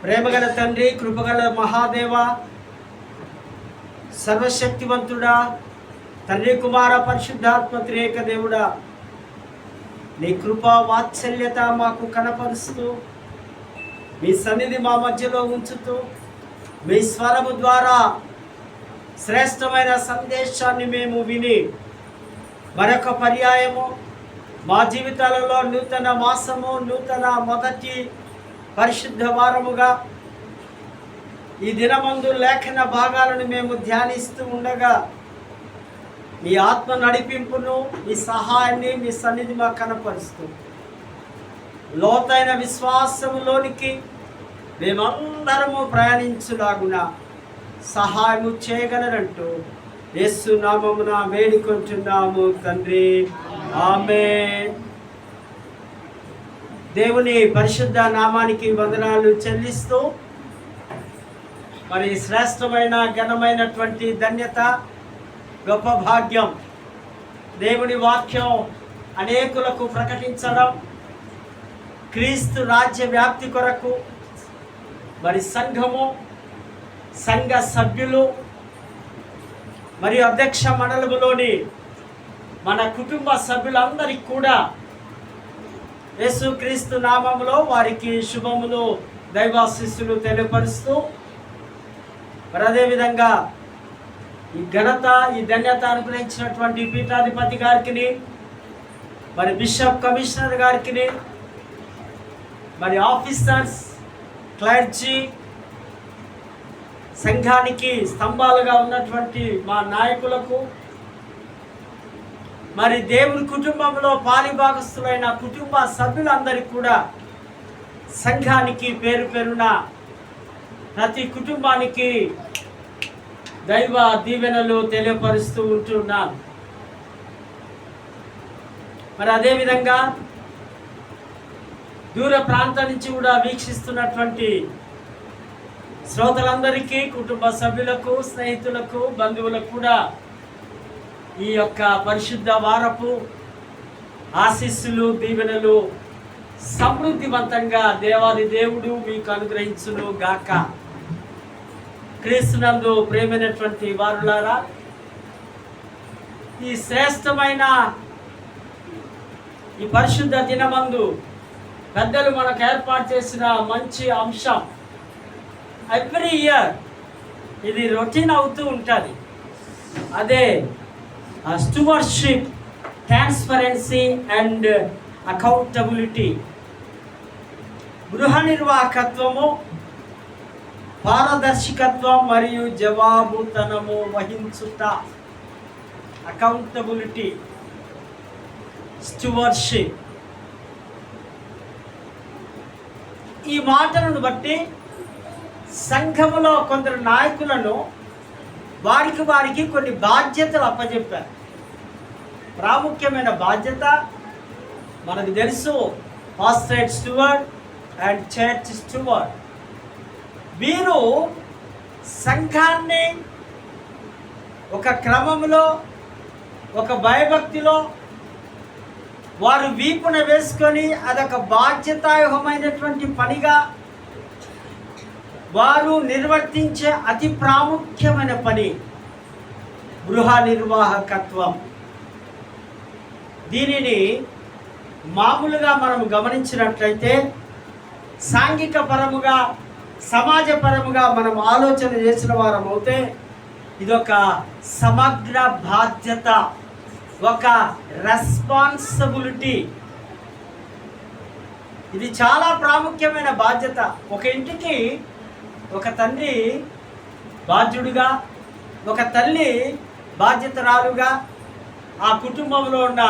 ప్రేమగల తండ్రి, కృపగల మహాదేవ, సర్వశక్తివంతుడా, తండ్రి కుమార పరిశుద్ధాత్మ త్రియేక దేవుడా, నీ కృపా వాత్సల్యత మాకు కనపరుస్తూ మీ సన్నిధి మా మధ్యలో ఉంచుతూ మీ స్వరము ద్వారా శ్రేష్టమైన సందేశాన్ని మేము విని మరొక పర్యాయము మా జీవితాలలో నూతన మాసము, నూతన మొదటి పరిశుద్ధ వారముగా ఈ దినమందు లేఖన భాగాలను మేము ధ్యానిస్తూ ఉండగా మీ ఆత్మ నడిపింపును, మీ సహాయాన్ని, మీ సన్నిధి మాకు కనపరుస్తూ లోతైన విశ్వాసములోనికి మేమందరము ప్రయాణించులాగున సహాయము చేయగలరంటూ యేసు నామమున వేడుకుంటున్నాము తండ్రి, ఆమేన్. దేవుని పరిశుద్ధ నామానికి వందనాలు చెల్లిస్తూ మరి శ్రేష్టమైన ఘనమైనటువంటి ధన్యత, గొప్ప భాగ్యం దేవుని వాక్యం అనేకులకు ప్రకటించడం, క్రీస్తు రాజ్య వ్యాప్తి కొరకు మరి సంఘము, సంఘ సభ్యులు మరియు అధ్యక్ష మండలములోని మన కుటుంబ సభ్యులందరికీ కూడా యేసుక్రీస్తు నామములో వారికి శుభములు, దైవాశీస్సులు తెలియపరుస్తూ మరి అదేవిధంగా ఈ ఘనత, ఈ ధన్యత అనుగ్రహించినటువంటి పీఠాధిపతి గారికి, మరి బిషప్ కమిషనర్ గారికి, మరి ఆఫీసర్స్, క్లర్జీ, సంఘానికి స్తంభాలుగా ఉన్నటువంటి మా నాయకులకు, మరి దేవుని కుటుంబంలో పాలిభాగస్తులైన కుటుంబ సభ్యులందరికీ కూడా, సంఘానికి పేరు పేరున ప్రతి కుటుంబానికి దైవ దీవెనలు తెలియపరుస్తూ ఉంటున్నాను. మరి అదేవిధంగా దూర ప్రాంతం నుంచి కూడా వీక్షిస్తున్నటువంటి శ్రోతలందరికీ, కుటుంబ సభ్యులకు, స్నేహితులకు, బంధువులకు కూడా ఈ యొక్క పరిశుద్ధ వారపు ఆశీస్సులు, దీవెనలు సమృద్ధివంతంగా దేవాది దేవుడు మీకు అనుగ్రహించును గాక. క్రీస్తునందు ప్రేమైనటువంటి వారులారా, ఈ శ్రేష్టమైన ఈ పరిశుద్ధ దినమందు పెద్దలు మనకు ఏర్పాటు చేసిన మంచి అంశం, ఎవ్రీ ఇయర్ ఇది రొటీన్ అవుతూ ఉంటుంది, అదే స్టూవర్షిప్, ట్రాన్స్పరెన్సీ అండ్ అకౌంటబిలిటీ. గృహ నిర్వాహకత్వము, పారదర్శకత్వం మరియు జవాబుతనము వహించుట, అకౌంటబిలిటీ, స్టూవర్షిప్. ఈ మాటలను బట్టి సంఘములో కొందరు నాయకులను వారికి కొన్ని బాధ్యతలు అప్పచెప్పారు. ప్రాముఖ్యమైన బాధ్యత మనకు తెలుసు, pastorate steward and church steward. వీరు సంఘాన్ని ఒక క్రమంలో, ఒక భయభక్తిలో వారు వీపున వేసుకొని అదొక బాధ్యతాయుహమైనటువంటి పనిగా వారు నిర్వర్తించే అతి ప్రాముఖ్యమైన పని గృహ నిర్వాహకత్వం. దీనిని మామూలుగా మనం గమనించినట్లయితే సాంఘిక పరముగా, సమాజపరముగా మనం ఆలోచన చేసిన వారం అవుతే ఇదొక సమగ్ర బాధ్యత, ఒక రెస్పాన్సిబిలిటీ. ఇది చాలా ప్రాముఖ్యమైన బాధ్యత. ఒక ఇంటికి ఒక తండ్రి బాధ్యుడిగా, ఒక తల్లి బాధ్యతరాలుగా ఆ కుటుంబంలో ఉన్న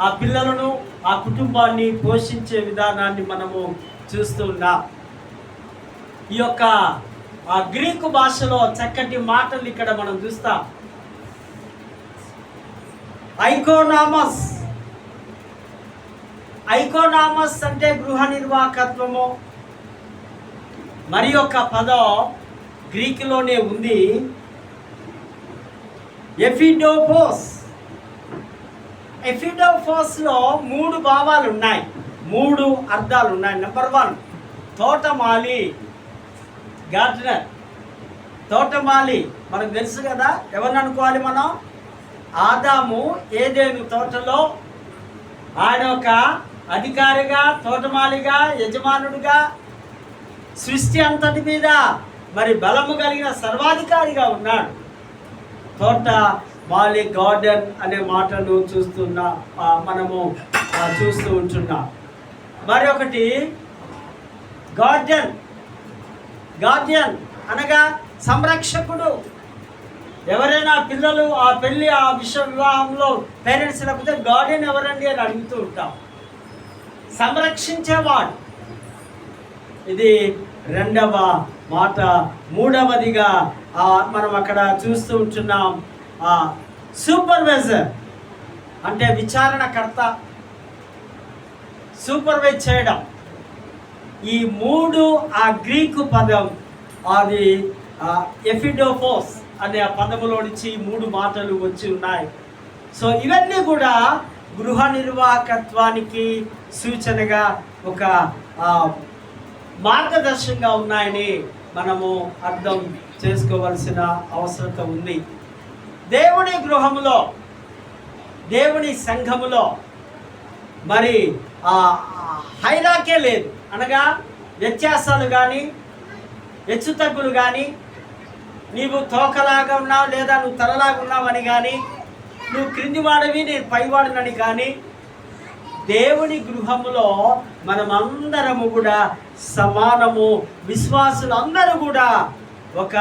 ఆ పిల్లలను, ఆ కుటుంబాన్ని పోషించే విధానాన్ని మనము చూస్తూ ఉన్నాం. ఈ యొక్క ఆ గ్రీకు భాషలో చక్కటి మాటలు ఇక్కడ మనం చూస్తాం. ఐకోనామస్, ఐకోనామస్ అంటే గృహ నిర్వాహకత్వము. మరి యొక్క పదం గ్రీకులోనే ఉంది, ఎఫిడోఫోస్. ఎఫిడోఫోస్లో 3 భావాలు ఉన్నాయి, 3 అర్థాలు ఉన్నాయి. నెంబర్ 1 తోటమాలి, గార్డెనర్, తోటమాలి. మనకు తెలుసు కదా, ఎవరిని అనుకోవాలి మనం? ఆదాము ఏదెను తోటలో ఆయన ఒక అధికారిగా, తోటమాలిగా, యజమానుడిగా, సృష్టి అంతటి మీద మరి బలము కలిగిన సర్వాధికారిగా ఉన్నాడు. తోట మాలి, గార్డెన్ అనే మాటను మనము చూస్తూ ఉంటున్నాం. మరి ఒకటి గార్డియన్ అనగా సంరక్షకుడు. ఎవరైనా పిల్లలు ఆ పెళ్ళి, ఆ వివాహంలో పేరెంట్స్ లేకపోతే గార్డియన్ ఎవరండి అని అడుగుతూ ఉంటాం. సంరక్షించేవాడు. ఇది రెండవ మాట. మూడవదిగా మనం అక్కడ చూస్తూ ఉంటున్నాం, సూపర్వైజర్ అంటే విచారణకర్త, సూపర్వైజ్ చేయడం. ఈ మూడు ఆ గ్రీకు పదం, అది ఎఫిడోఫోస్ అనే ఆ పదములో నుంచి మూడు మాటలు వచ్చి ఉన్నాయి. సో ఇవన్నీ కూడా గృహ నిర్వాహకత్వానికి సూచనగా, ఒక మార్గదర్శకంగా ఉన్నాయని మనము అర్థం చేసుకోవలసిన అవసరం ఉంది. దేవుని గృహములో, దేవుని సంఘములో మరి హైరాకే లేదు, అనగా వ్యత్యాసాలు కానీ, హెచ్చుతగ్గులు కానీ, నీవు తోకలాగా ఉన్నావు లేదా నువ్వు తలలాగా ఉన్నావని కానీ, నువ్వు క్రింది వాడివి నేను పైవాడినని కానీ, దేవుని గృహములో మనమందరము కూడా సమానము. విశ్వాసులు అందరూ కూడా ఒక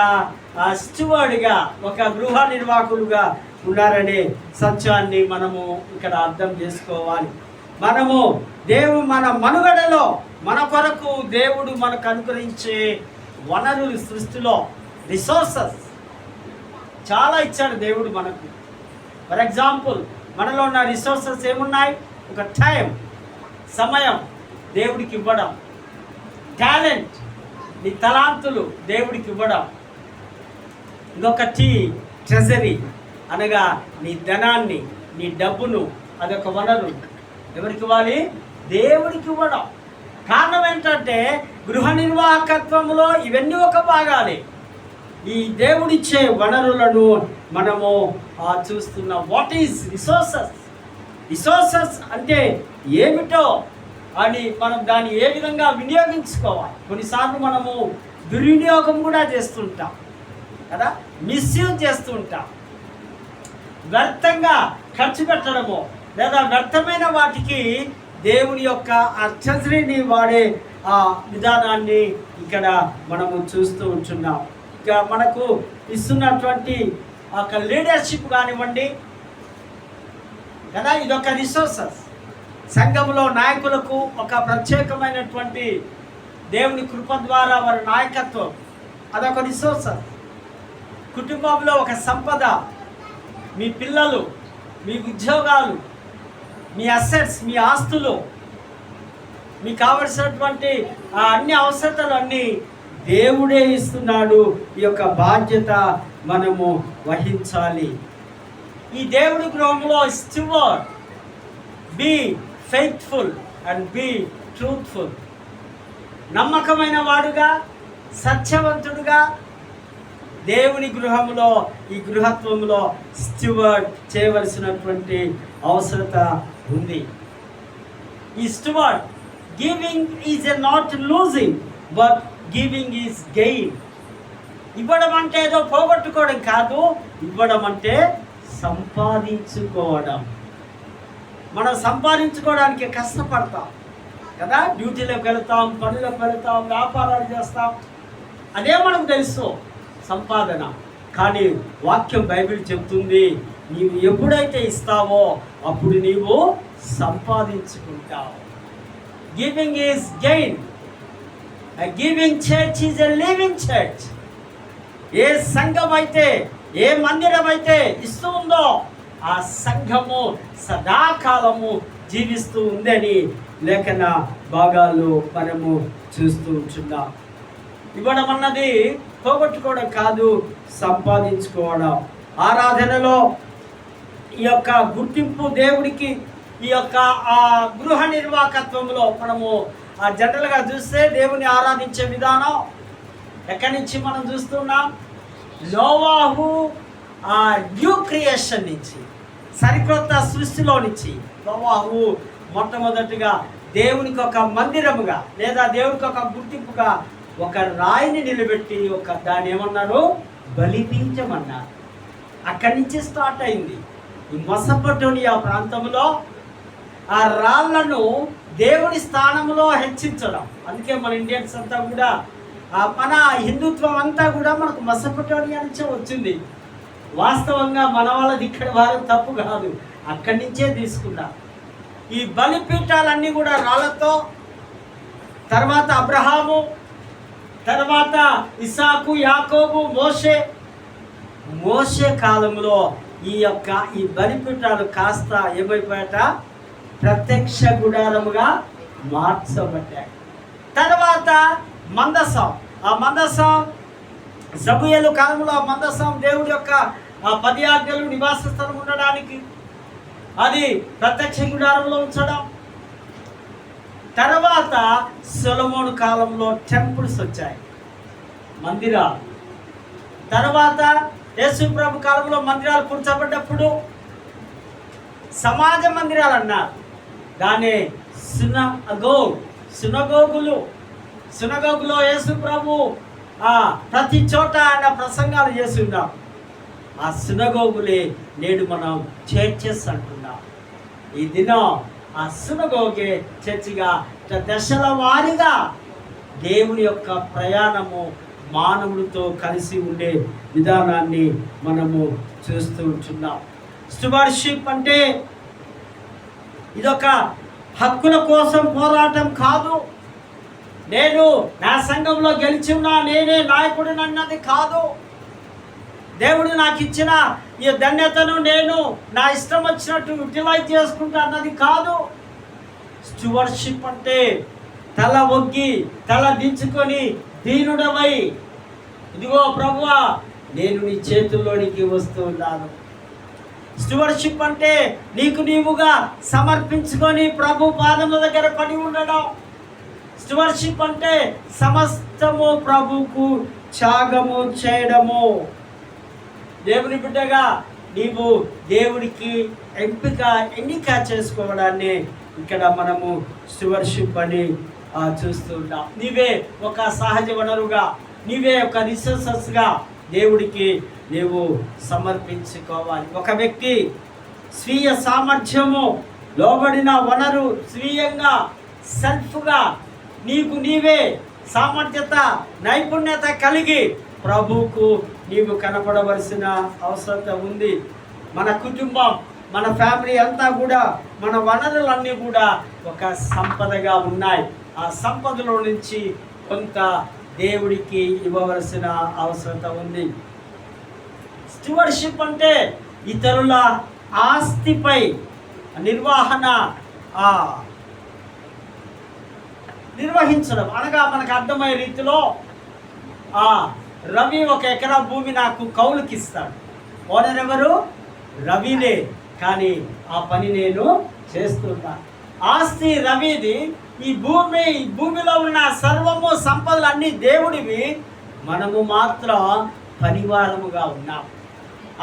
స్టూవర్డ్గా, ఒక గృహ నిర్వాహకులుగా ఉన్నారనే సత్యాన్ని మనము ఇక్కడ అర్థం చేసుకోవాలి. మనము మన మనుగడలో మన కొరకు దేవుడు మనకు అనుగ్రహించే వనరులు, సృష్టిలో రిసోర్సెస్ చాలా ఇచ్చాడు దేవుడు మనకు. ఫర్ ఎగ్జాంపుల్, మనలో ఉన్న రిసోర్సెస్ ఏమున్నాయి? ఒక టైం, సమయం దేవుడికి ఇవ్వడం, టాలెంట్, నీ తలాంతులు దేవుడికి ఇవ్వడం. ఇంకొకటి ట్రెజరీ అనగా నీ ధనాన్ని, నీ డబ్బును, అదొక వనరు. ఎవరికి ఇవ్వాలి? దేవుడికి ఇవ్వడం. కారణం ఏంటంటే గృహ నిర్వాహకత్వంలో ఇవన్నీ ఒక భాగాలే. ఈ దేవుడిచ్చే వనరులను మనము చూస్తున్నాం. వాట్ ఈజ్ రిసోర్సెస్ అంటే ఏమిటో అని మనం దాన్ని ఏ విధంగా వినియోగించుకోవాలి. కొన్నిసార్లు మనము దుర్వినియోగం కూడా చేస్తుంటాం కదా, మిస్యూజ్ చేస్తూ ఉంటాం. వ్యర్థంగా ఖర్చు పెట్టడము లేదా వ్యర్థమైన వాటికి దేవుని యొక్క ఆ ట్రెజరీని వాడే ఆ విధానాన్ని ఇక్కడ మనము చూస్తూ ఉంటున్నాం. ఇక మనకు ఇస్తున్నటువంటి ఒక లీడర్షిప్ కానివ్వండి కదా, ఇదొక రిసోర్సెస్. సంఘంలో నాయకులకు ఒక ప్రత్యేకమైనటువంటి దేవుని కృప ద్వారా వారి నాయకత్వం, అదొక రిసోర్సెస్. కుటుంబంలో ఒక సంపద, మీ పిల్లలు, మీ ఉద్యోగాలు, మీ అసెట్స్, మీ ఆస్తులు, మీకు కావలసినటువంటి అన్ని అవసరతలు అన్నీ దేవుడే ఇస్తున్నాడు. ఈ యొక్క బాధ్యత మనము వహించాలి. ఈ దేవుడి గృహంలో steward, be faithful and be truthful. నమ్మకమైన వాడుగా, సత్యవంతుడుగా దేవుని గృహంలో, ఈ గృహత్వంలో స్టివర్డ్ చేయవలసినటువంటి అవసరత ఉంది. ఈ steward giving is a not losing but giving is gain. ఇవ్వడం అంటే ఏదో పోగొట్టుకోవడం కాదు, ఇవ్వడం అంటే సంపాదించుకోవడం. మనం సంపాదించుకోవడానికి కష్టపడతాం కదా, డ్యూటీలోకి వెళ్తాం, పనులకు వెళ్తాం, వ్యాపారాలు చేస్తాం, అదే మనకు తెలుసు సంపాదన. కానీ వాక్యం బైబిల్ చెప్తుంది, నీవు ఎప్పుడైతే ఇస్తావో అప్పుడు నీవు సంపాదించుకుంటావు. Giving is gain. A giving church is a living church. ఏ సంఘం అయితే, ఏ మందిరం అయితే ఇస్తూ ఉందో ఆ సంఘము సదాకాలము జీవిస్తూ ఉందని లేఖన భాగాలు మనము చూస్తూ ఉంటున్నాం. ఇవ్వడం అన్నది పోగొట్టుకోవడం కాదు, సంపాదించుకోవడం. ఆరాధనలో ఈ యొక్క గుర్తింపు దేవుడికి, ఈ యొక్క గృహ నిర్వాహకత్వంలో మనము జనరల్గా చూస్తే దేవుని ఆరాధించే విధానం ఎక్కడి నుంచి మనం చూస్తున్నాం? నోవాహు ఆ న్యూ క్రియేషన్ నుంచి, సరికొత్త సృష్టిలో నుంచి నోవాహు మొట్టమొదటిగా దేవునికి ఒక మందిరముగా లేదా దేవునికి ఒక గుర్తింపుగా ఒక రాయిని నిలబెట్టి దాన్ని ఏమన్నారు? బలిపీఠమన్నారు. అక్కడి నుంచి స్టార్ట్ అయింది. ఈ మెసొపొటేమియా ప్రాంతంలో ఆ రాళ్లను దేవుని స్థానంలో హెచ్చించడం. అందుకే మన ఇండియన్స్ అంతా కూడా మన హిందుత్వం అంతా కూడా మనకు మెసొపొటేమియా నుంచే వచ్చింది. వాస్తవంగా మన వాళ్ళది ఇక్కడ వారు తప్పు కాదు, అక్కడి నుంచే తీసుకున్నారు. ఈ బలిపీఠాలన్నీ కూడా రాళ్లతో, తర్వాత అబ్రహాము, తర్వాత ఇసాకు, యాకోబు, మోషే కాలంలో ఈ బలిపీఠాలు కాస్త ఏమైపోయాట? ప్రత్యక్ష గుడారముగా మార్చబడ్డాయి. తర్వాత మందసం, ఆ మందసం సమూయేలు కాలంలో ఆ మందసం దేవుడి యొక్క 10 ఆజ్ఞలు నివాస స్థలం ఉండడానికి అది ప్రత్యక్ష గుడారంలో ఉంచడం. తర్వాత సొలొమోను కాలంలో టెంపుల్స్ వచ్చాయి, మందిరాలు. తర్వాత యేసు ప్రభు కాలంలో మందిరాలు కూర్చోబడ్డప్పుడు సమాజ మందిరాలు అన్నారు. దాన్ని సినగోగులో యేసు ప్రభు ప్రతి చోట ఆయన ప్రసంగాలు చేసి ఉన్నాం. ఆ సినగోగులే నేడు మనం చర్చెస్ అంటున్నాం. ఈ దినం ఆ సినగోగే చర్చిగా దశల వారీగా దేవుని యొక్క ప్రయాణము మానవులతో కలిసి ఉండే విధానాన్ని మనము చూస్తూ ఉంటున్నాం. స్టూవర్షిప్ అంటే ఇదొక హక్కుల కోసం పోరాటం కాదు. నేను నా సంఘంలో గెలిచి ఉన్నా, నేనే నాయకుడిని అన్నది కాదు. దేవుడు నాకు ఇచ్చిన ఈ ధన్యతను నేను నా ఇష్టం వచ్చినట్టు యూటిలైజ్ చేసుకుంటా అన్నది కాదు. స్టూవర్షిప్ అంటే తల ఒగ్గి, తల దించుకొని దీనుడవై, ఇదిగో ప్రభువా నేను నీ చేతుల్లోనికి వస్తూ ఉన్నాను. స్టూవర్షిప్ అంటే నీకు నీవుగా సమర్పించుకొని ప్రభు పాదముల దగ్గర పడి ఉండడం. స్టూవర్షిప్ అంటే సమస్తము ప్రభుకు త్యాగము చేయడము. దేవుని బిడ్డగా నీవు దేవుడికి ఎన్నిక చేసుకోవడాన్ని ఇక్కడ మనము స్టూవర్షిప్ అని చూస్తూ ఉంటాం. నీవే ఒక సహజ వనరుగా, నీవే ఒక రిసోర్సెస్గా దేవుడికి నీవు సమర్పించుకోవాలి. ఒక వ్యక్తి స్వీయ సామర్థ్యము లోబడిన వనరు, స్వీయంగా సెల్ఫ్గా నీకు నీవే సామర్థ్యత, నైపుణ్యత కలిగి ప్రభువుకు నీవు కనపడవలసిన అవసరం ఉంది. మన కుటుంబం, మన ఫ్యామిలీ అంతా కూడా, మన వనరులన్నీ కూడా ఒక సంపదగా ఉన్నాయి. ఆ సంపదలో నుంచి కొంత దేవుడికి ఇవ్వవలసిన అవసరం ఉంది. స్టూవర్షిప్ అంటే ఇతరుల ఆస్తిపై నిర్వహించడం. అనగా మనకు అర్థమయ్యే రీతిలో రవి 1 ఎకరా భూమి నాకు కౌలుకి ఇస్తాడు. ఓనర్ ఎవరు? రవినే, కానీ ఆ పని నేను చేస్తున్నా. ఆస్తి రవిది. ఈ భూమిలో ఉన్న సర్వము సంపదలు అన్నీ దేవుడివి. మనము మాత్రం పనివారముగా ఉన్నాం.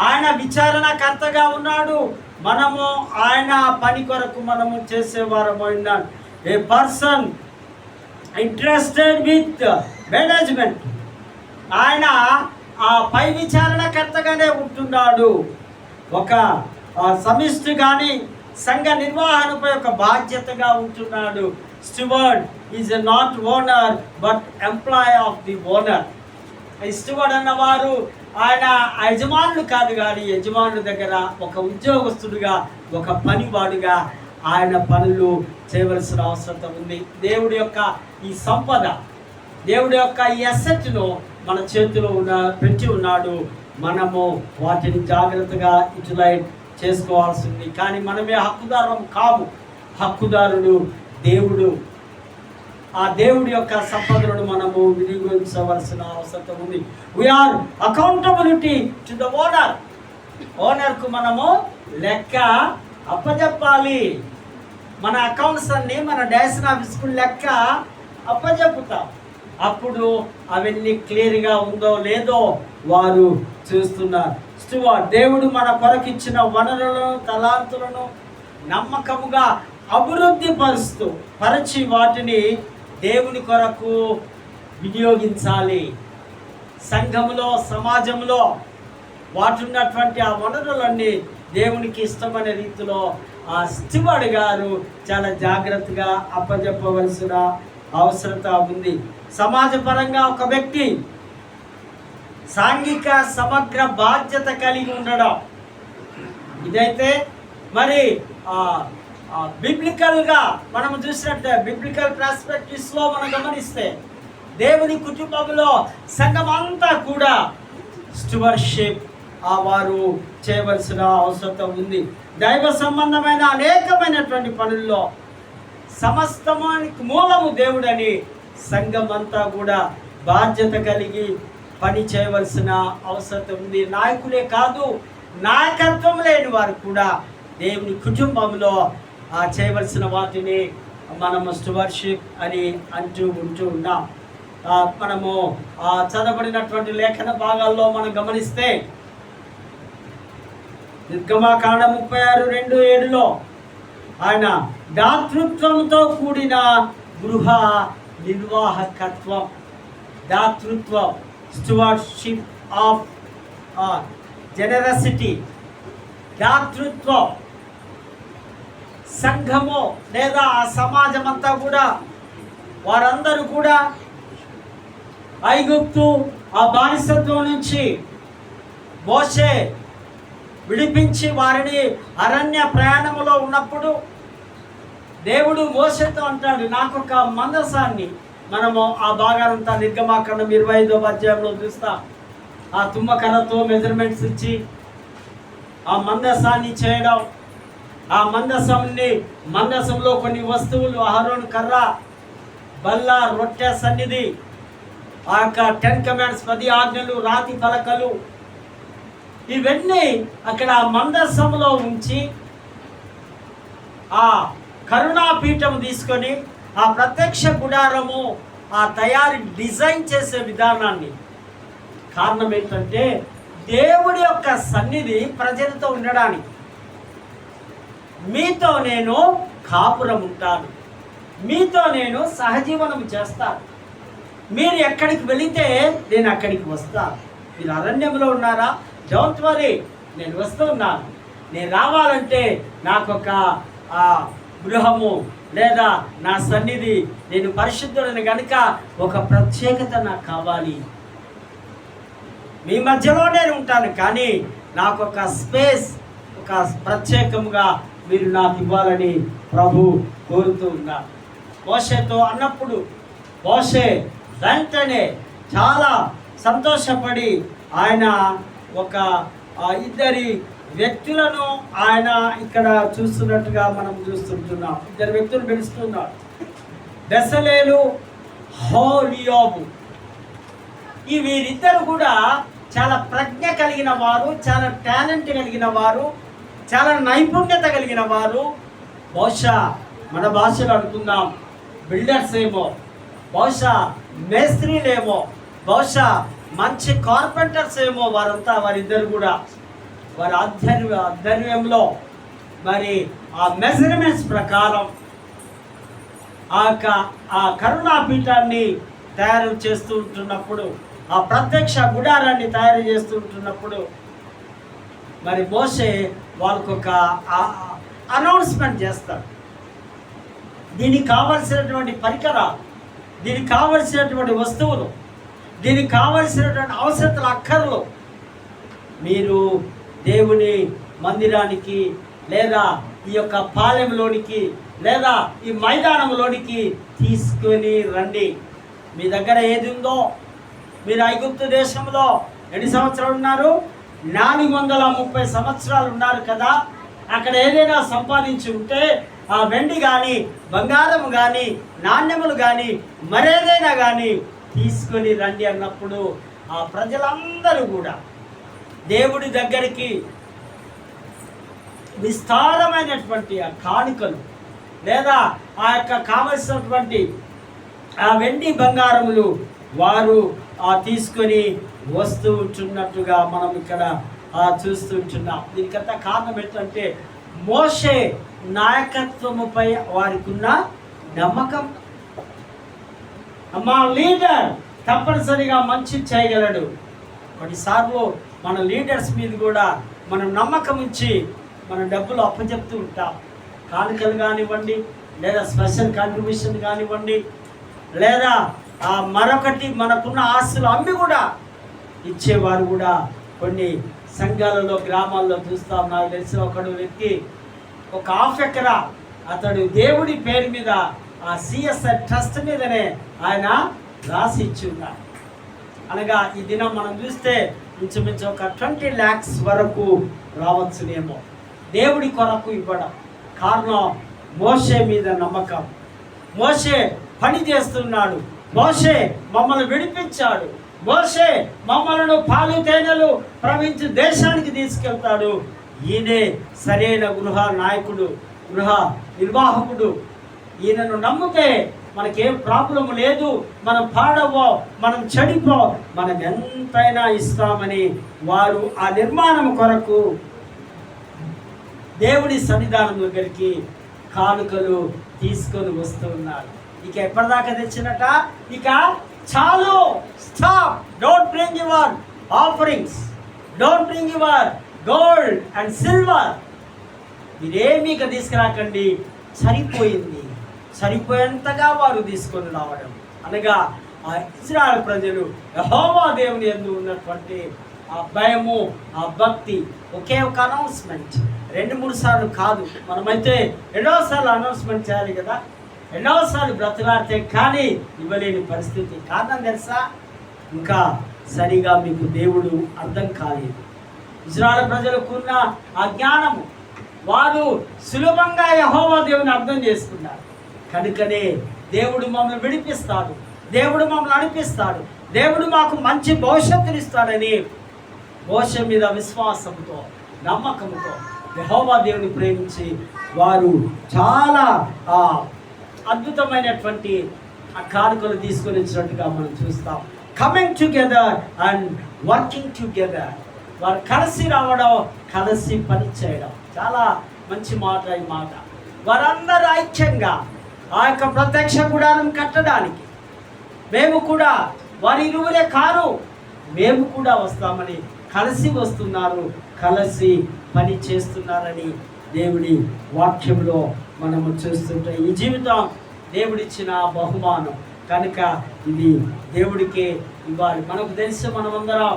ఆయన విచారణకర్తగా ఉన్నాడు, మనము ఆయన పని కొరకు మనము చేసేవారము ఉన్నాం. ఏ పర్సన్ ఇంట్రెస్టెడ్ విత్ మేనేజ్మెంట్, ఆయన ఆ పై విచారణకర్తగానే ఉంటున్నాడు. ఒక సమిష్టి కానీ సంఘ నిర్వహణపై ఒక బాధ్యతగా ఉంటున్నాడు. Steward is not owner but employee of the owner. Steward అన్నవారు ఆయన యజమానులు కాదు, కానీ యజమానుల దగ్గర ఒక ఉద్యోగస్తుడుగా, ఒక పనివాడుగా ఆయన పనులు చేయవలసిన అవసరం ఉంది. దేవుడి యొక్క ఈ సంపద, దేవుడి యొక్క ఈ అసెట్ను మన చేతిలో పెట్టి ఉన్నాడు. మనము వాటిని జాగ్రత్తగా యూటిలైజ్ చేసుకోవాల్సింది. కానీ మనమే హక్కుదారం కాము. హక్కుదారుడు దేవుడు. ఆ దేవుడి యొక్క సంపదలను మనము వినియోగించవలసిన అవసరం ఉంది. We are accountability to the owner. ఓనర్కు మనము లెక్క అప్పచెప్పాలి. మన అకౌంట్స్ అన్ని మన డైరెక్షన్ ఆఫీస్కు లెక్క అప్పచెప్పుతాం. అప్పుడు అవన్నీ క్లియర్గా ఉందో లేదో వారు చూస్తున్నారు. స్టువార్డ్, దేవుడు మన కొరకిచ్చిన వనరులను, తలాంతులను నమ్మకముగా అభివృద్ధి పరిచి వాటిని దేవుని కొరకు వినియోగించాలి. సంఘములో, సమాజంలో వాటున్నటువంటి ఆ వనరులన్నీ దేవునికి ఇష్టమైన రీతిలో ఆ స్టివార్డ్ గారు చాలా జాగ్రత్తగా అప్పజెప్పవలసిన అవసరత ఉంది. సమాజపరంగా ఒక వ్యక్తి సాంఘిక సమగ్ర బాధ్యత కలిగి ఉండడం, ఇదైతే మరి బిబ్లికల్గా మనం చూసినట్టే, బిబ్లికల్ ప్రాస్పెక్టివ్స్లో మనం గమనిస్తే దేవుని కుటుంబంలో సంఘం అంతా కూడా స్టువర్షిప్ వారు చేయవలసిన అవసరం ఉంది. దైవ సంబంధమైన అనేకమైనటువంటి పనుల్లో సమస్తమానికి మూలము దేవుడని సంఘం అంతా కూడా బాధ్యత కలిగి పని చేయవలసిన అవసరం ఉంది. నాయకులే కాదు, నాయకత్వం లేని వారు కూడా దేవుని కుటుంబంలో చేయవలసిన వాటిని మనము స్టువర్షిప్ అని ఉంటూ ఉన్నాం. మనము చదవబడినటువంటి లేఖన భాగాల్లో మనం గమనిస్తే నిర్గమకాండం 36:2-7 ఆయన దాతృత్వంతో కూడిన గృహ నిర్వాహకత్వం, దాతృత్వం, స్టువర్షిప్ ఆఫ్ జెనరసిటీ, దాతృత్వం, సంఘము లేదా ఆ సమాజం అంతా కూడా వారందరూ కూడా ఐగుప్తు ఆ బానిసత్వం నుంచి మోషే విడిపించి వారిని అరణ్య ప్రయాణములో ఉన్నప్పుడు దేవుడు మోషేతో అంటాడు, నాకు ఒక మందసాన్ని, మనము ఆ భాగానంతా నిర్గమాకాండం 25వ అధ్యాయంలో చూస్తాం. ఆ తుమ్మకర్రతో మెజర్మెంట్స్ ఇచ్చి ఆ మందసాన్ని చేయడం, ఆ మందసంలో కొన్ని వస్తువులు, అహరోను కర్ర, బల్ల, రొట్టె సన్నిధి, ఆ యొక్క 10 కమాండ్స్ 10 ఆజ్ఞలు, రాతి పలకలు, ఇవన్నీ అక్కడ మందసంలో ఉంచి ఆ కరుణాపీఠం తీసుకొని ఆ ప్రత్యక్ష గుడారము ఆ తయారీ డిజైన్ చేసే విధానాన్ని, కారణం ఏంటంటే దేవుడి యొక్క సన్నిధి ప్రజలతో ఉండడానికి. మీతో నేను కాపురం ఉంటాను, మీతో నేను సహజీవనం చేస్తాను, మీరు ఎక్కడికి వెళితే నేను అక్కడికి వస్తాను. మీరు అరణ్యంలో ఉన్నారా, డోంట్ వరీ, నేను వస్తూ ఉన్నాను. నేను రావాలంటే నాకు ఒక గృహము లేదా నా సన్నిధి, నేను పరిశుద్ధుడని కనుక ఒక ప్రత్యేకత నాకు కావాలి. మీ మధ్యలో నేను ఉంటాను, కానీ నాకు ఒక స్పేస్, ఒక ప్రత్యేకంగా మీరు నాకు ఇవ్వాలని ప్రభు కోరుతూ ఉన్నారు. మోషేతో అన్నప్పుడు మోషే వెంటనే చాలా సంతోషపడి ఆయన ఒక ఇద్దరి వ్యక్తులను ఆయన ఇక్కడ చూస్తున్నట్టుగా మనం చూస్తుంటున్నాం. ఇద్దరు వ్యక్తులు పిలుస్తున్నాడు, బెసలేలు, హోలియోబు. ఈ వీరిద్దరు కూడా చాలా ప్రజ్ఞ కలిగిన వారు, చాలా టాలెంట్ కలిగిన వారు, చాలా నైపుణ్యత కలిగిన వారు. బహుశా మన భాషలో అనుకుందాం బిల్డర్స్ ఏమో, బహుశా మేస్త్రీలేమో, బహుశా మంచి కార్పెంటర్స్ ఏమో. వారిద్దరు కూడా వారి ఆధ్వర్యంలో మరి ఆ మెజర్మెంట్స్ ప్రకారం ఆ కరుణాపీఠాన్ని తయారు చేస్తూ ఉంటున్నప్పుడు, ఆ ప్రత్యక్ష గుడారాన్ని తయారు చేస్తూ ఉంటున్నప్పుడు మరి మోషే వాళ్ళకు ఒక అనౌన్స్మెంట్ చేస్తారు. దీనికి కావలసినటువంటి పరికరాలు, దీనికి కావలసినటువంటి వస్తువులు, దీనికి కావలసినటువంటి అవసరతలు, అక్కర్లు మీరు దేవుని మందిరానికి లేదా ఈ యొక్క పాలెంలోనికి లేదా ఈ మైదానంలోనికి తీసుకొని రండి. మీ దగ్గర ఏది ఉందో, మీరు ఐగుప్తు దేశంలో ఎన్ని సంవత్సరాలు ఉన్నారు? 430 సంవత్సరాలు ఉన్నారు కదా. అక్కడ ఏదైనా సంపాదించి ఉంటే ఆ వెండి కానీ, బంగారం కానీ, నాణ్యములు కానీ, మరేదైనా కానీ తీసుకొని రండి అన్నప్పుడు ఆ ప్రజలందరూ కూడా దేవుడి దగ్గరికి విస్తారమైనటువంటి ఆ కానుకలు లేదా ఆ యొక్క కావలసినటువంటి ఆ వెండి బంగారములు వారు తీసుకొని వస్తూ ఉంటున్నట్టుగా మనం ఇక్కడ చూస్తుంటున్నాం. దీనికంతా కారణం ఏంటంటే మోషే నాయకత్వముపై వారికి ఉన్న నమ్మకం. మా లీడర్ తప్పనిసరిగా మంచి చేయగలడు. కొన్నిసార్లు మన లీడర్స్ మీద కూడా మనం నమ్మకం ఇచ్చి మనం డబ్బులు అప్పచెప్తూ ఉంటాం. కానుకలు కానివ్వండి, లేదా స్పెషల్ కాంట్రిబ్యూషన్ కానివ్వండి, లేదా మరొకటి మనకున్న ఆస్తులు అమ్మి కూడా ఇచ్చేవారు కూడా కొన్ని సంఘాలలో, గ్రామాల్లో చూస్తాం. నాకు తెలిసిన ఒకడు వ్యక్తి ఒక 1/2 ఎకరా అతడు దేవుడి పేరు మీద ఆ CSI ట్రస్ట్ మీదనే ఆయన రాసి ఇచ్చి ఉన్నాడు. అనగా ఈ దినం మనం చూస్తే ఇంచుమించు ఒక 20 lakhs వరకు రావచ్చునేమో దేవుడి కొరకు ఇవ్వడం. కారణం మోషే మీద నమ్మకం. మోషే పని చేస్తున్నాడు. మోషే మమ్మల్ని విడిపించాడు. మోషే మమ్మల్ని పాలు తేనెలు ప్రవహించి దేశానికి తీసుకెళ్తాడు. ఈయనే సరైన గృహ నాయకుడు, గృహ నిర్వాహకుడు. ఈయనను నమ్మితే మనకేం ప్రాబ్లం లేదు, మనం పాడవో, మనం చెడిపో, మనం ఎంతైనా ఇస్తామని వారు ఆ నిర్మాణం కొరకు దేవుడి సన్నిధానం దగ్గరికి కానుకలు తీసుకొని వస్తూ ఉన్నారు. ఇక ఎప్పటిదాకా తెచ్చినట, ఇక చాలు, stop, don't bring your offerings, don't bring your gold and silver, మీరేమీ ఇక తీసుకురాకండి, సరిపోయింది. సరిపోయేంతగా వారు తీసుకొని రావడం. అనగా ఆ ఇశ్రాయేలు ప్రజలు యెహోవా దేవుని యందు ఉన్నటువంటి ఆ భయము, ఆ భక్తి. ఒకే ఒక అనౌన్స్మెంట్, 2-3 సార్లు కాదు. మనమైతే ఎన్నోసార్లు అనౌన్స్మెంట్ చేయాలి కదా, ఎన్నోసార్లు బ్రతులాడితే కానీ ఇవ్వలేని పరిస్థితి. కారణం తెలుసా? ఇంకా సరిగా మీకు దేవుడు అర్థం కాలేదు. ఇశ్రాయేలు ప్రజలకు ఉన్న ఆ జ్ఞానము, వారు సులభంగా యెహోవా దేవుని అర్థం చేసుకున్నారు. కనుకనే దేవుడు మమ్మల్ని విడిపిస్తాడు, దేవుడు మమ్మల్ని నడిపిస్తాడు, దేవుడు మాకు మంచి భవిష్యత్తుని ఇస్తాడని మోషే మీద విశ్వాసంతో, నమ్మకంతో యెహోవా దేవుని ప్రేమించి వారు చాలా అద్భుతమైనటువంటి ఆ కానుకలు తీసుకొని వచ్చినట్టుగా మనం చూస్తాం. Coming together and working together, వారు కలిసి రావడం, కలిసి పని చేయడం. చాలా మంచి మాట ఈ మాట. వారందరూ ఐక్యంగా ఆ యొక్క ప్రత్యక్ష గుడారం కట్టడానికి మేము కూడా, వారి ఇరువురే కారు, మేము కూడా వస్తామని కలిసి వస్తున్నారు, కలిసి పని చేస్తున్నారని దేవుడి వాక్యంలో మనము చూస్తుంటాం. ఈ జీవితం దేవుడిచ్చిన బహుమానం కనుక ఇది దేవుడికే ఇవ్వాలి. మనకు తెలిసి మనమందరం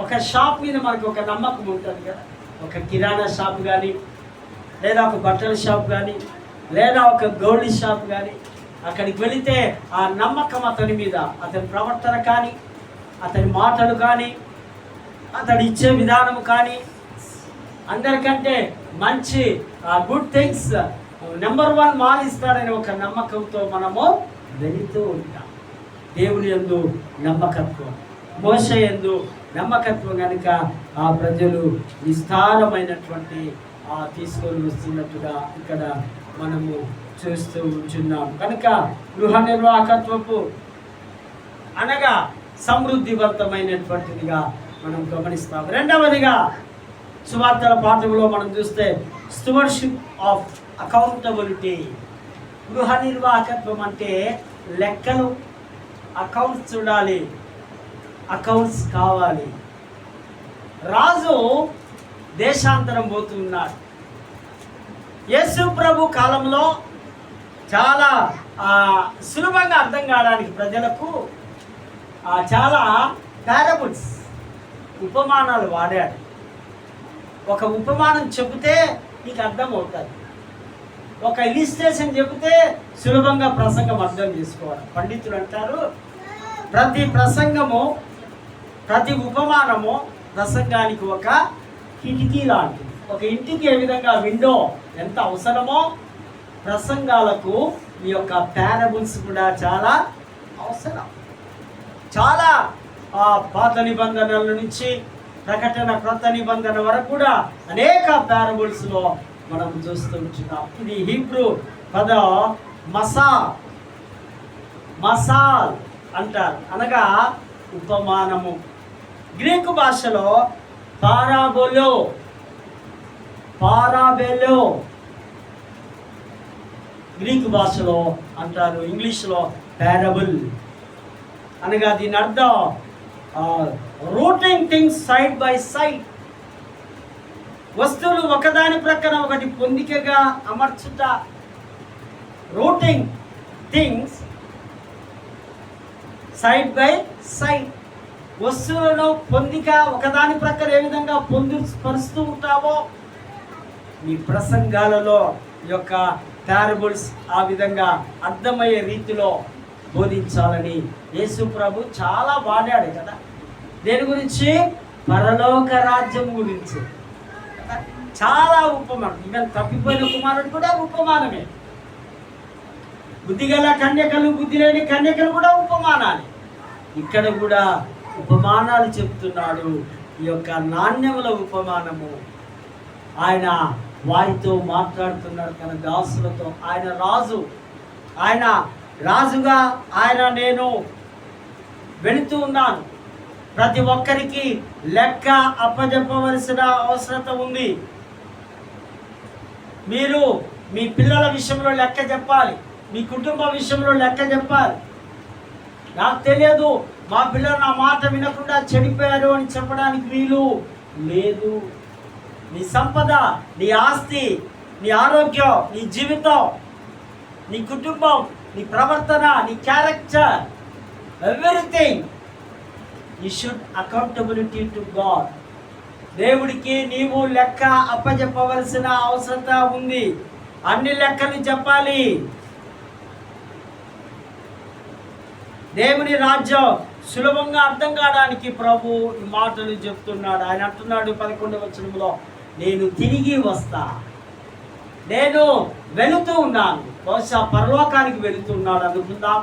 ఒక షాప్ మీద మనకు ఒక నమ్మకం ఉంటుంది కదా. ఒక కిరాణా షాప్ కానీ, లేదా ఒక బట్టల షాప్ కానీ, లేదా ఒక గోల్డ్ షాప్ కానీ, అక్కడికి వెళితే ఆ నమ్మకం అతని మీద, అతని ప్రవర్తన కానీ, అతని మాటలు కానీ, అతడు ఇచ్చే విధానం కానీ, అందరికంటే మంచి గుడ్ థింగ్స్ నెంబర్ 1 మాల్ ఇస్తాడని ఒక నమ్మకంతో మనము వెళుతూ ఉంటాం. దేవుని యందు నమ్మకత్వం, మోషే యందు నమ్మకత్వం కనుక ఆ ప్రజలు విస్తారమైనటువంటి తీసుకొని వస్తున్నట్టుగా ఇక్కడ మనము చూస్తూ ఉంటున్నాం. కనుక గృహ నిర్వాహకత్వపు అనగా సమృద్ధివంతమైనటువంటిదిగా మనం గమనిస్తాం. రెండవదిగా సువార్తల పాఠంలో మనం చూస్తే స్టూవర్షిప్ ఆఫ్ అకౌంటబిలిటీ. గృహ నిర్వాహకత్వం అంటే లెక్కలు, అకౌంట్స్ చూడాలి, అకౌంట్స్ కావాలి. రాజు దేశాంతరం పోతున్నాడు. యేసు ప్రభు కాలంలో చాలా సులభంగా అర్థం కావడానికి ప్రజలకు చాలా పారబుల్స్, ఉపమానాలు వాడాడు. ఒక ఉపమానం చెబితే నీకు అర్థం అవుతుంది. ఒక ఇలిస్ట్రేషన్ చెబితే సులభంగా ప్రసంగం అర్థం చేసుకోవాలి. పండితులు అంటారు, ప్రతి ప్రసంగము, ప్రతి ఉపమానము ప్రసంగానికి ఒక కిటికీ లాంటిది. ఒక ఇంటికి ఏ విధంగా విండో ఎంత అవసరమో, ప్రసంగాలకు ఈ యొక్క పారబుల్స్ కూడా చాలా అవసరం. చాలా పాత నిబంధనల నుంచి ప్రకటన క్రొత్త నిబంధన వరకు కూడా అనేక పారబుల్స్లో మనం చూస్తూ ఉంటున్నాం. ఇది హీబ్రూ పదం మసా మసాల్ అంటారు, అనగా ఉపమానము. గ్రీకు భాషలో పారాబోలో గ్రీకు భాషలో అంటారు, ఇంగ్లీష్లో పారబుల్ అనగా దీని అర్థం routing things side by side. వస్తువులు ఒకదాని ప్రక్కన ఒకటి పొందికగా అమర్చుట. Routing things side by side. వస్తువులను పొందిక ఒకదాని ప్రక్కన ఏ విధంగా పరుస్తూ ఉంటావో మీ ప్రసంగాలలో ఈ యొక్క పారబుల్స్ ఆ విధంగా అర్థమయ్యే రీతిలో బోధించాలని యేసు ప్రభు చాలా వాడాడు కదా. దేని గురించి? పరలోక రాజ్యం గురించి. చాలా ఉపమానం. ఈవెన్ తప్పిపోయిన కుమారుడు కూడా ఉపమానమే. బుద్ధిగల కన్యకలు, బుద్ధి లేని కన్యకలు కూడా ఉపమానాలు. ఇక్కడ కూడా ఉపమానాలు చెప్తున్నాడు. ఈ యొక్క నాణ్యముల ఉపమానము. ఆయన వారితో మాట్లాడుతున్నాడు తన దాసులతో. ఆయన రాజుగా నేను వెళుతూ ఉన్నాను. ప్రతి ఒక్కరికి లెక్క అప్పజెప్పవలసిన అవసరత ఉంది. మీరు మీ పిల్లల విషయంలో లెక్క చెప్పాలి, మీ కుటుంబ విషయంలో లెక్క చెప్పాలి. నాకు తెలియదు, మా పిల్లలు నా మాట వినకుండా చెడిపోయారు అని చెప్పడానికి వీలు లేదు. నీ సంపద, నీ ఆస్తి, నీ ఆరోగ్యం, నీ జీవితం, నీ కుటుంబం, నీ ప్రవర్తన, నీ character, everything you should accountability to God. దేవుడికి నీవు లెక్క అప్పచెప్పవలసిన అవసరత ఉంది. అన్ని లెక్కలు చెప్పాలి. దేవుని రాజ్యం సులభంగా అర్థం కావడానికి ప్రభు ఈ మాటలు చెప్తున్నాడు. ఆయన అంటున్నాడు 11వ వచనంలో, నేను తిరిగి వస్తా. నేను వెళుతూ ఉన్నాను, బహుశా పరలోకానికి వెళుతున్నాడు అనుకుందాం.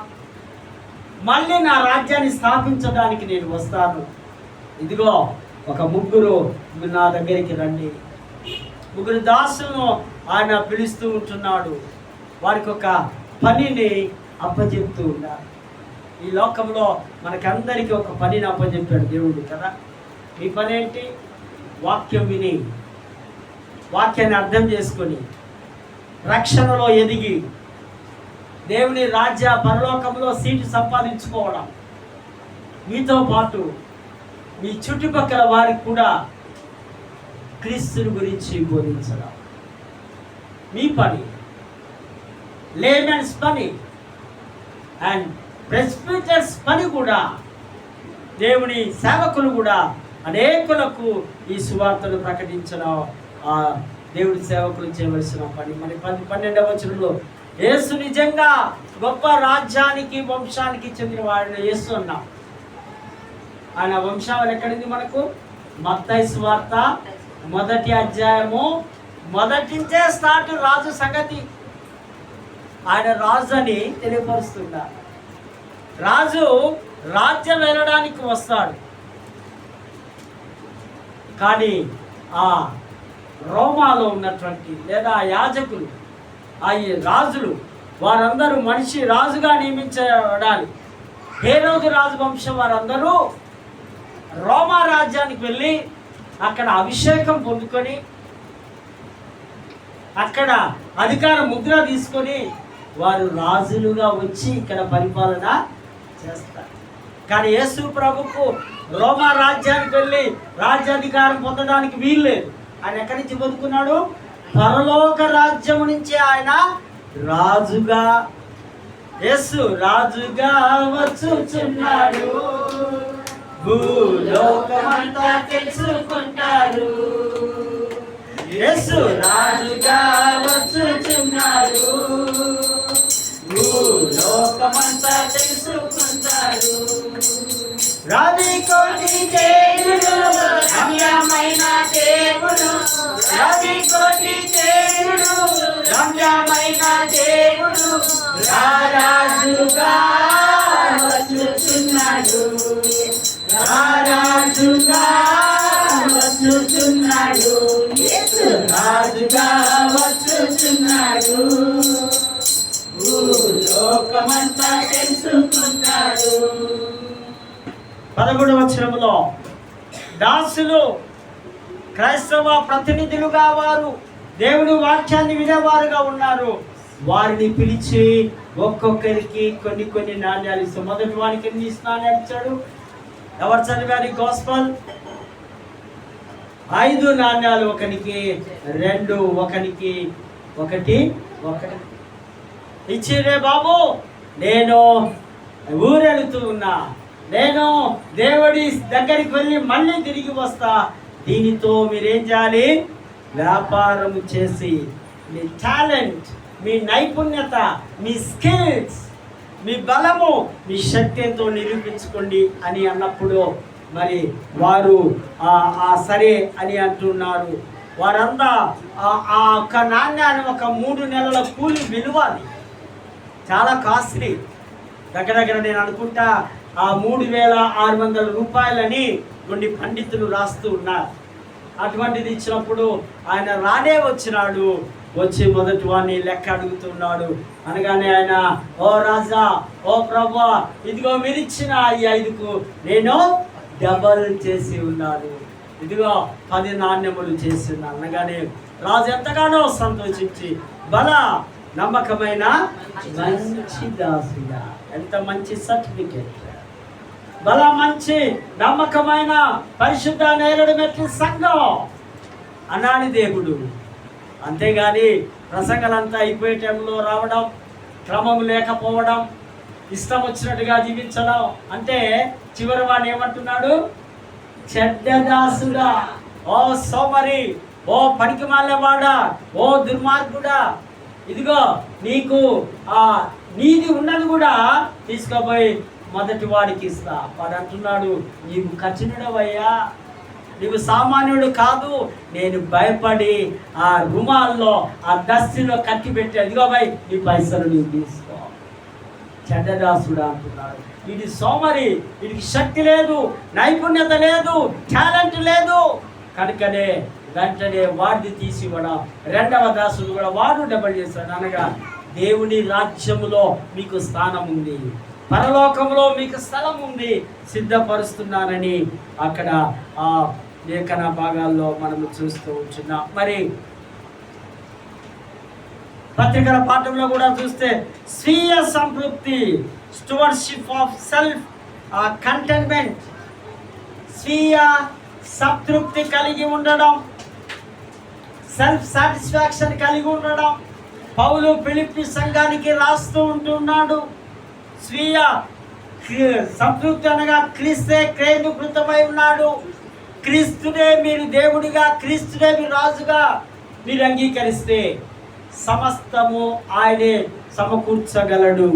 మళ్ళీ నా రాజ్యాన్ని స్థాపించడానికి నేను వస్తాను. ఇదిగో ఒక ముగ్గురు నా దగ్గరికి రండి. ముగ్గురు దాసులను ఆయన పిలుస్తూ ఉంటున్నాడు. వారికి ఒక పనిని అప్పచెప్తూ ఉన్నారు. ఈ లోకంలో మనకందరికీ ఒక పనిని అప్పచెప్పాడు దేవుడు కదా. మీ పని ఏంటి? వాక్యం విని, వాక్యాన్ని అర్థం చేసుకొని, రక్షణలో ఎదిగి, దేవుని రాజ్య పరలోకంలో సీటు సంపాదించుకోవడం. మీతో పాటు మీ చుట్టుపక్కల వారికి కూడా క్రీస్తుని గురించి బోధించడం మీ పని. లేమెన్స్ పని అండ్ ప్రెస్బిటర్స్ పని కూడా. దేవుని సేవకులు కూడా అనేకులకు ఈ సువార్తను ప్రకటించడం దేవుడి సేవకులు చేయవలసిన పని. మరి 12వ వచనంలో యేసు నిజంగా గొప్ప రాజ్యానికి వంశానికి చెందిన వాడిని యేసు అన్నాం. ఆయన వంశావళి ఎక్కడింది మనకు? మత్తయి సువార్త 1వ అధ్యాయము మొదటించే స్టార్ట్. రాజు సంగతి. ఆయన రాజు అని తెలియపరుస్తున్నారు. రాజు రాజ్యం వెళ్ళడానికి వస్తాడు. కానీ ఆ రోమాలో ఉన్నటువంటి లేదా యాజకులు, ఆ రాజులు, వారందరూ మనిషి రాజుగా నియమించబడాలి. హేరోదు రాజవంశం వారందరూ రోమా రాజ్యానికి వెళ్ళి అక్కడ అభిషేకం పొందుకొని, అక్కడ అధికార ముద్ర తీసుకొని వారు రాజులుగా వచ్చి ఇక్కడ పరిపాలన చేస్తారు. కానీ యేసు ప్రభుకు రోమా రాజ్యానికి వెళ్ళి రాజ్యాధికారం పొందడానికి వీల్లేదు. ఆయన ఎక్కడి నుంచి పొందుకున్నాడు? పరలోక రాజ్యం నుంచి ఆయన రాజుగా, యేసు రాజుగా వచ్చుచున్నాడు. భూలోకమంతా తెలుసుకుంటారు. యేసు రాజుగా వచ్చుచున్నాడు. భూలోకమంతా తెలుసుకుంటాడు. రవి కోటి దేవుడు, రమ్యమైన దేవుడు, రవి కోటి దేవుడు, రమ్యమైన దేవుడు, రారాజుగా వచ్చుచున్నాడు. రారాజుగా వచ్చుచున్నాడు. యేసు రాజుగా వచ్చుచున్నాడు. భూలోక లోకమంతా తెలుసుకుంటాడు. 11వ వచనములో దాసులు క్రైస్తవ ప్రతినిధులుగా వారు దేవుని వాక్యాన్ని వినేవారుగా ఉన్నారు. వారిని పిలిచి ఒక్కొక్కరికి కొన్ని నాణ్యాలు ఇస్తాం. మొదటి వానికి ఎన్ని నాణ్యాలు ఇచ్చాడు? ఎవరు చదివారు గాస్పల్? 5 నాణ్యాలు, ఒకనికి 2, ఒకనికి 1 ఇచ్చిరే. బాబు నేను ఊరెళుతూ ఉన్నా, నేను దేవుడి దగ్గరికి వెళ్ళి మళ్ళీ తిరిగి వస్తా, దీనితో మీరేం చేయాలి? వ్యాపారం చేసి మీ టాలెంట్, మీ నైపుణ్యత, మీ స్కిల్స్, మీ బలము, మీ శక్తితో నిరూపించుకోండి అని అన్నప్పుడు మరి వారు సరే అని అంటున్నారు. వారంతా ఆ ఒక్క నాణ్యాన్ని ఒక 3 నెలల కూలి విలువ, అది చాలా కాస్ట్లీ. దగ్గర నేను అనుకుంటా ఆ 3,600 రూపాయలని కొన్ని పండితులు రాస్తూ ఉన్నారు. అటువంటిది ఇచ్చినప్పుడు ఆయన రానే వచ్చినాడు. వచ్చి మొదటి వాడిని లెక్క అడుగుతున్నాడు. అనగానే ఆయన, ఓ రాజా, ఓ ప్రభా, ఇదిగో మీరు ఇచ్చిన ఈ 5కు నేను డబల్ చేసి ఉన్నాను, ఇదిగో 10 నాణ్యములు చేసి ఉన్నాను అనగానే రాజు ఎంతగానో సంతోషించి, బల నమ్మకమైన మంచి దాసుడా, ఎంత మంచి సర్టిఫికేట్, బల మంచి నమ్మకమైన పరిశుద్ధ నేరుడు మెట్ల సంఘం అన్నాడు దేవుడు. అంతేగాని ప్రసంగాలంతా అయిపోయే టైంలో రావడం, క్రమం లేకపోవడం, ఇష్టం వచ్చినట్టుగా జీవించడం అంటే చివరి వాడు ఏమంటున్నాడు? చెడ్డదాసుడా, ఓ సోమరి, ఓ పనికి మాలేవాడా, ఓ దుర్మార్గుడా, ఇదిగో నీకు నీది ఉన్నది కూడా తీసుకుపోయి మొదటి వాడికి ఇస్తా. వాడు అంటున్నాడు, నీవు కఠినుడవయ్యా, నీవు సామాన్యుడు కాదు, నేను భయపడి ఆ రుమాల్లో ఆ దస్తిలో కట్టి పెట్టి, అదిగో భయ్ నీ పైసలు నీవు తీసుకో. చెడ్డదాసుడు అంటున్నాడు. ఇది సోమరి, వీడికి శక్తి లేదు, నైపుణ్యత లేదు, టాలెంట్ లేదు, కనుకనే వెంటనే వాడిని తీసి ఇవ్వడం. 2వ దాసుడు కూడా వాడు డబల్ చేశాడు. అనగా దేవుని రాజ్యములో మీకు స్థానం ఉంది, పరలోకంలో మీకు స్థలం ఉంది, సిద్ధపరుస్తున్నానని అక్కడ ఆ లేఖన భాగాల్లో మనము చూస్తూ ఉంటున్నాం. మరి పత్రికల పాఠంలో కూడా చూస్తే స్వీయ సంతృప్తి, స్టూవర్షిప్ ఆఫ్ సెల్ఫ్ కంటెంట్మెంట్, స్వీయ సంతృప్తి కలిగి ఉండడం, సెల్ఫ్ సాటిస్ఫాక్షన్ కలిగి ఉండడం పౌలు ఫిలిప్పీ సంఘానికి రాస్తూ ఉంటున్నాడు. స్వీయ సంతృప్తి అనగా క్రీస్తే కేంద్రీకృతమై ఉన్నాడు. క్రీస్తునే మీరు దేవుడిగా, క్రీస్తునే మీరు రాజుగా మీరు అంగీకరిస్తే సమస్తము ఆయనే సమకూర్చగలడు.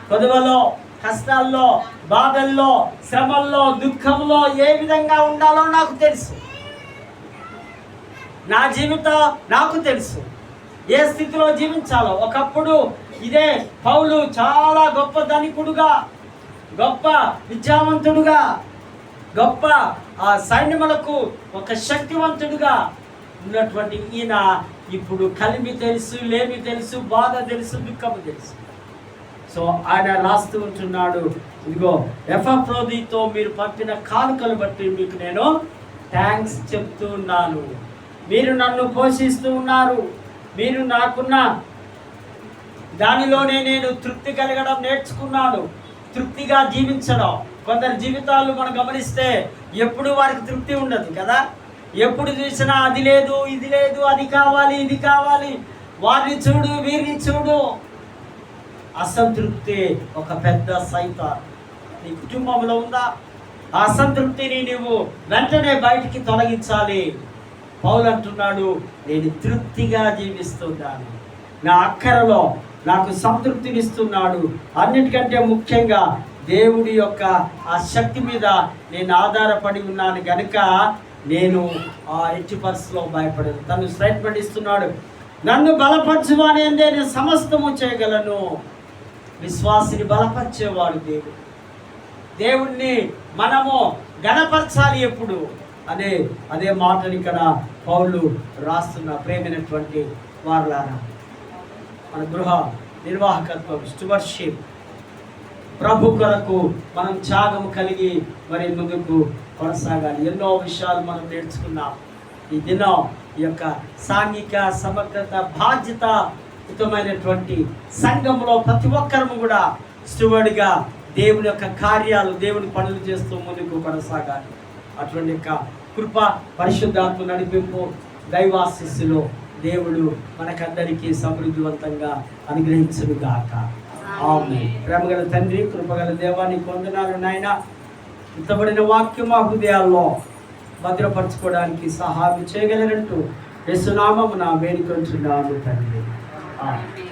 కొదవలో, కష్టాల్లో, బాధల్లో, శ్రమల్లో, దుఃఖంలో ఏ విధంగా ఉండాలో నాకు తెలుసు. నా జీవితం నాకు తెలుసు, ఏ స్థితిలో జీవించాలో. ఒకప్పుడు ఇదే పౌలు చాలా గొప్ప ధనికుడుగా, గొప్ప విద్యావంతుడుగా, గొప్ప సైన్యములకు ఒక శక్తివంతుడుగా ఉన్నటువంటి ఈయన ఇప్పుడు కలిమి తెలుసు, లేమి తెలుసు, బాధ తెలుసు, దుఃఖము తెలుసు. సో ఆయన రాస్తూ ఉంటున్నాడు, ఇదిగో ఎపఫ్రోదితో మీరు పంపిన కానుకలు బట్టి మీకు నేను థ్యాంక్స్ చెప్తూ ఉన్నాను. మీరు నన్ను పోషిస్తూ ఉన్నారు, మీరు నాకున్న దానిలోనే నేను తృప్తి కలగడం నేర్చుకున్నాను, తృప్తిగా జీవించడం. కొందరి జీవితాలు మనం గమనిస్తే ఎప్పుడు వారికి తృప్తి ఉండదు కదా. ఎప్పుడు చూసినా అది లేదు, ఇది లేదు, అది కావాలి, ఇది కావాలి, వారిని చూడు, వీరిని చూడు. అసంతృప్తి ఒక పెద్ద సైతాన్ నీ కుటుంబంలో ఉందా? ఆ అసంతృప్తిని నీవు వెంటనే బయటికి తొలగించాలి. పౌలు అంటున్నాడు, నేను తృప్తిగా జీవిస్తున్నాను, నా అక్కరలో నాకు సంతృప్తినిస్తున్నాడు. అన్నిటికంటే ముఖ్యంగా దేవుడి యొక్క ఆ శక్తి మీద నేను ఆధారపడి ఉన్నాను కనుక నేను ఆ ఎట్టి పరిస్థితిలో భయపడను. తను స్టేట్మెంట్ ఇస్తున్నాడు, నన్ను బలపరచువాని అందే నేను సమస్తము చేయగలను. విశ్వాసిని బలపరిచేవాడు దేవుడు. దేవుణ్ణి మనము గణపరచాలి ఎప్పుడు అదే మాటని ఇక్కడ పౌలు రాస్తున్న. ప్రేమైనటువంటి వారులారా, మన గృహ నిర్వాహకత్వం, స్టూవర్షిప్ ప్రభు కొరకు మనం త్యాగం కలిగి మరి ముందుకు కొనసాగాలి. ఎన్నో విషయాలు మనం నేర్చుకున్నాం. ఈ దినం ఈ యొక్క సాంఘిక సమగ్రత బాధ్యతయుతమైనటువంటి సంఘంలో ప్రతి ఒక్కరము కూడా స్టూవర్డ్గా దేవుని యొక్క కార్యాలు, దేవుని పనులు చేస్తూ ముందుకు కొనసాగాలి. అటువంటి యొక్క కృప, పరిశుద్ధాత్మ నడిపింపు, దైవాశిస్సులో దేవుడు మనకందరికీ సమృద్ధివంతంగా అనుగ్రహించునుగాక. ఆమేన్. ప్రేమగల తండ్రి, కృపగల దేవా, నీకు వందనాలు నాయన. ఇంతబడిన వాక్యం మా హృదయాల్లో భద్రపరచుకోవడానికి సహాయం చేయగలరంటూ యేసు నామమున వేడుకొంటున్నాము తండ్రి. ఆమేన్.